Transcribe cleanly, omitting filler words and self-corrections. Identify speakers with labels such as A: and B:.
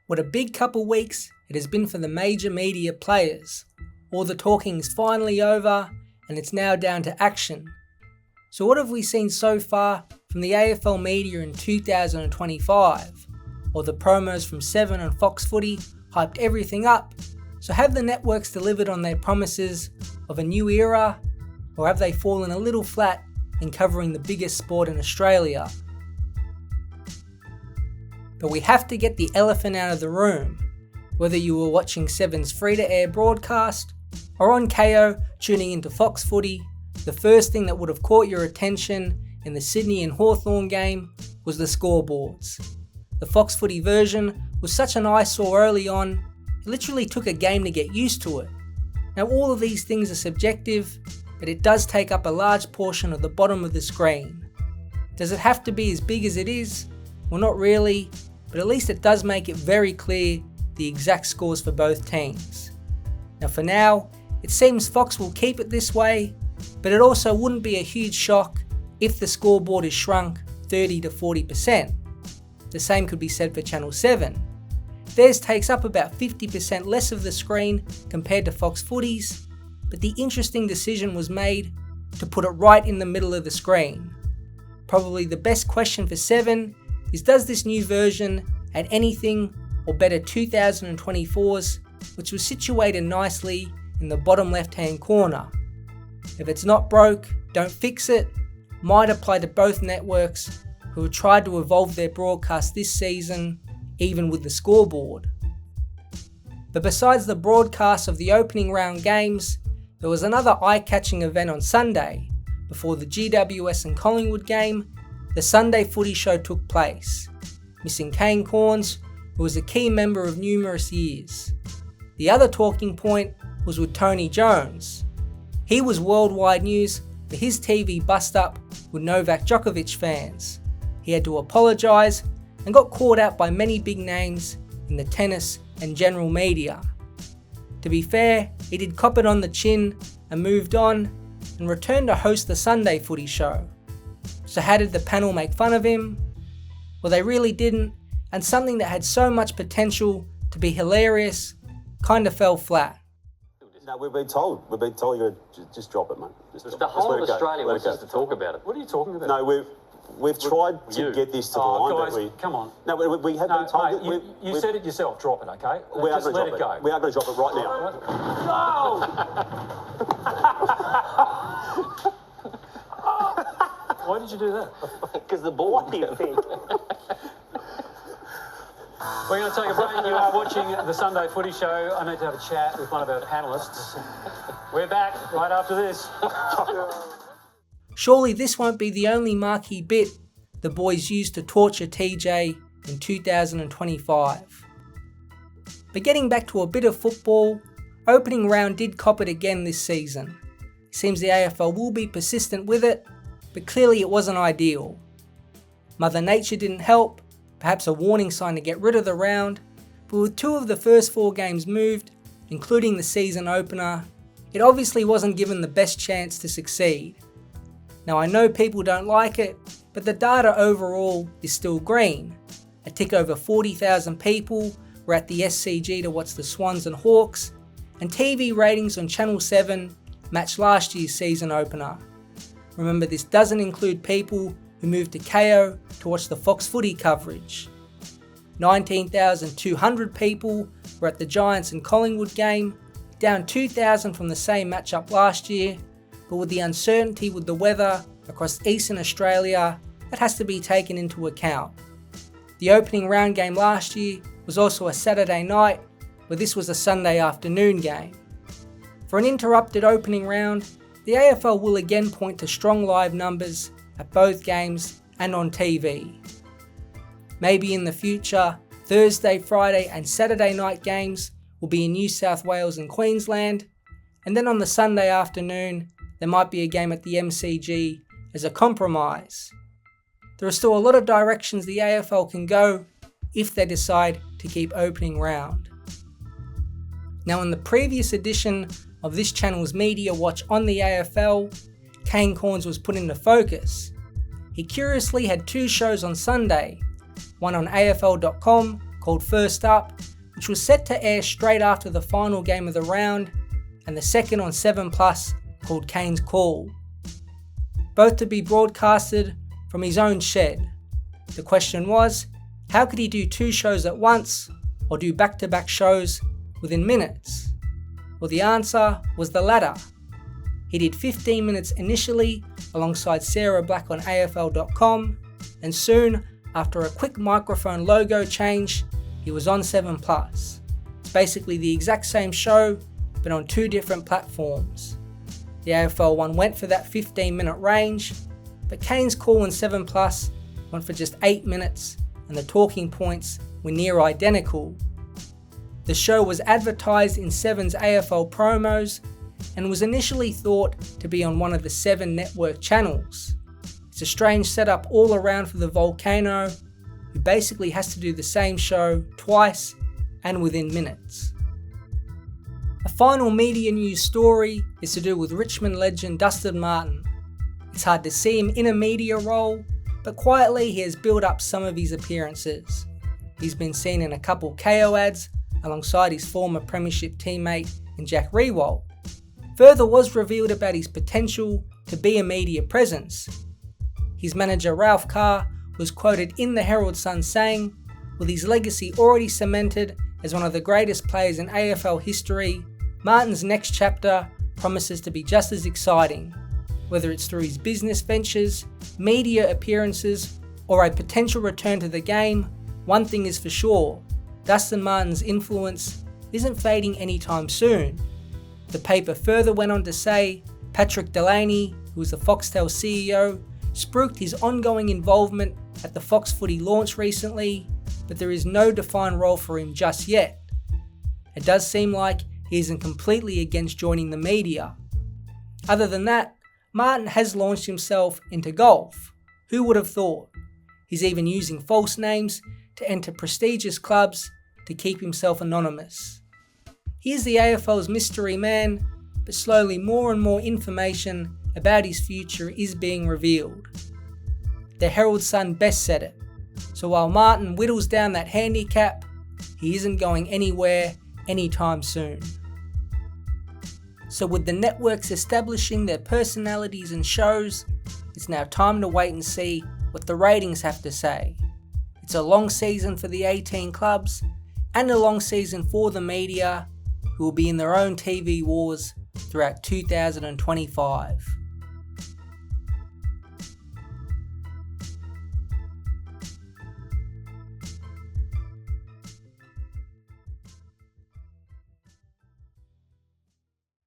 A: What a big couple weeks it has been for the major media players. All the talking is finally over and it's now down to action. So what have we seen so far from the AFL media in 2025? Well, the promos from Seven and Fox Footy hyped everything up. So have the networks delivered on their promises of a new era, or have they fallen a little flat in covering the biggest sport in Australia? But we have to get the elephant out of the room. Whether you were watching Seven's free-to-air broadcast or on KO tuning into Fox Footy, the first thing that would have caught your attention in the Sydney and Hawthorn game was the scoreboards. The Fox Footy version was such an eyesore early on, it literally took a game to get used to it. Now all of these things are subjective, but it does take up a large portion of the bottom of the screen. Does it have to be as big as it is? Well, not really, but at least it does make it very clear the exact scores for both teams. Now for now, it seems Fox will keep it this way, but it also wouldn't be a huge shock if the scoreboard is shrunk 30 to 40%. The same could be said for Channel 7. Theirs takes up about 50% less of the screen compared to Fox Footy's, but the interesting decision was made to put it right in the middle of the screen. Probably the best question for 7 is, does this new version add anything or better 2024's, which was situated nicely in the bottom left hand corner? If it's not broke, don't fix it, might apply to both networks who have tried to evolve their broadcast this season, even with the scoreboard. But besides the broadcast of the opening round games, there was another eye-catching event on Sunday. Before the GWS and Collingwood game, the Sunday Footy Show took place, missing Kane Cornes, who was a key member of numerous years. The other talking point was with Tony Jones. He was worldwide news for his TV bust-up with Novak Djokovic fans. He had to apologise and got called out by many big names in the tennis and general media. To be fair, he did cop it on the chin and moved on and returned to host the Sunday Footy Show. So how did the panel make fun of him? Well, they really didn't, and something that had so much potential to be hilarious kind of fell flat.
B: No, we've been told you're going to just drop it, mate.
C: The whole of Australia wants us to talk about it.
D: What are you talking about?
B: No, we've tried to get this to the line.
D: Guys, come on.
B: No, we have been told.
D: Mate, you said it yourself. Drop it, okay? Just let it go.
B: We are going to drop it right now.
D: No! Why did you do that?
C: Because the ball. What do you think?
D: We're going to take a break. You are watching the Sunday Footy Show. I need to have a chat with one of our panellists. We're back right after this.
A: Surely this won't be the only marquee bit the boys used to torture TJ in 2025. But getting back to a bit of football, opening round did cop it again this season. It seems the AFL will be persistent with it, but clearly it wasn't ideal. Mother Nature didn't help, perhaps a warning sign to get rid of the round, but with 2 of the first 4 games moved, including the season opener, it obviously wasn't given the best chance to succeed. Now I know people don't like it, but the data overall is still green. A tick over 40,000 people were at the SCG to watch the Swans and Hawks, and TV ratings on Channel 7 matched last year's season opener. Remember, this doesn't include people who moved to KO to watch the Fox Footy coverage. 19,200 people were at the Giants and Collingwood game, down 2,000 from the same matchup last year, but with the uncertainty with the weather across Eastern Australia, that has to be taken into account. The opening round game last year was also a Saturday night, where this was a Sunday afternoon game. For an interrupted opening round, the AFL will again point to strong live numbers at both games and on TV. Maybe in the future, Thursday, Friday and Saturday night games will be in New South Wales and Queensland, and then on the Sunday afternoon, there might be a game at the MCG as a compromise. There are still a lot of directions the AFL can go if they decide to keep opening round. Now in the previous edition of this channel's Media Watch on the AFL, Kane Cornes was put into focus. He curiously had 2 shows on Sunday, one on AFL.com called First Up, which was set to air straight after the final game of the round, and the second on 7plus called Kane's Call. Both to be broadcasted from his own shed. The question was, how could he do 2 shows at once, or do back-to-back shows within minutes? Well, the answer was the latter. He did 15 minutes initially alongside Sarah Black on AFL.com, and soon, after a quick microphone logo change, he was on 7plus. It's basically the exact same show, but on 2 different platforms. The AFL one went for that 15-minute range, but Kane's Call on 7plus went for just 8 minutes, and the talking points were near identical. The show was advertised in Seven's AFL promos and was initially thought to be on one of the 7 network channels. It's a strange setup all around for the Volcano, who basically has to do the same show twice and within minutes. A final media news story is to do with Richmond legend Dustin Martin. It's hard to see him in a media role, but quietly he has built up some of his appearances. He's been seen in a couple KO ads alongside his former premiership teammate in Jack Riewoldt. Further was revealed about his potential to be a media presence. His manager Ralph Carr was quoted in the Herald Sun saying, with his legacy already cemented as one of the greatest players in AFL history, Martin's next chapter promises to be just as exciting, whether it's through his business ventures, media appearances, or a potential return to the game. One thing is for sure, Dustin Martin's influence isn't fading anytime soon. The paper further went on to say Patrick Delaney, who is the Foxtel CEO, spruiked his ongoing involvement at the Fox Footy launch recently, but there is no defined role for him just yet. It does seem like he isn't completely against joining the media. Other than that, Martin has launched himself into golf. Who would have thought? He's even using false names to enter prestigious clubs to keep himself anonymous. He is the AFL's mystery man, but slowly more and more information about his future is being revealed. The Herald Sun best said it, so while Martin whittles down that handicap, he isn't going anywhere anytime soon. So with the networks establishing their personalities and shows, it's now time to wait and see what the ratings have to say. It's a long season for the 18 clubs, and a long season for the media, who will be in their own TV wars throughout 2025.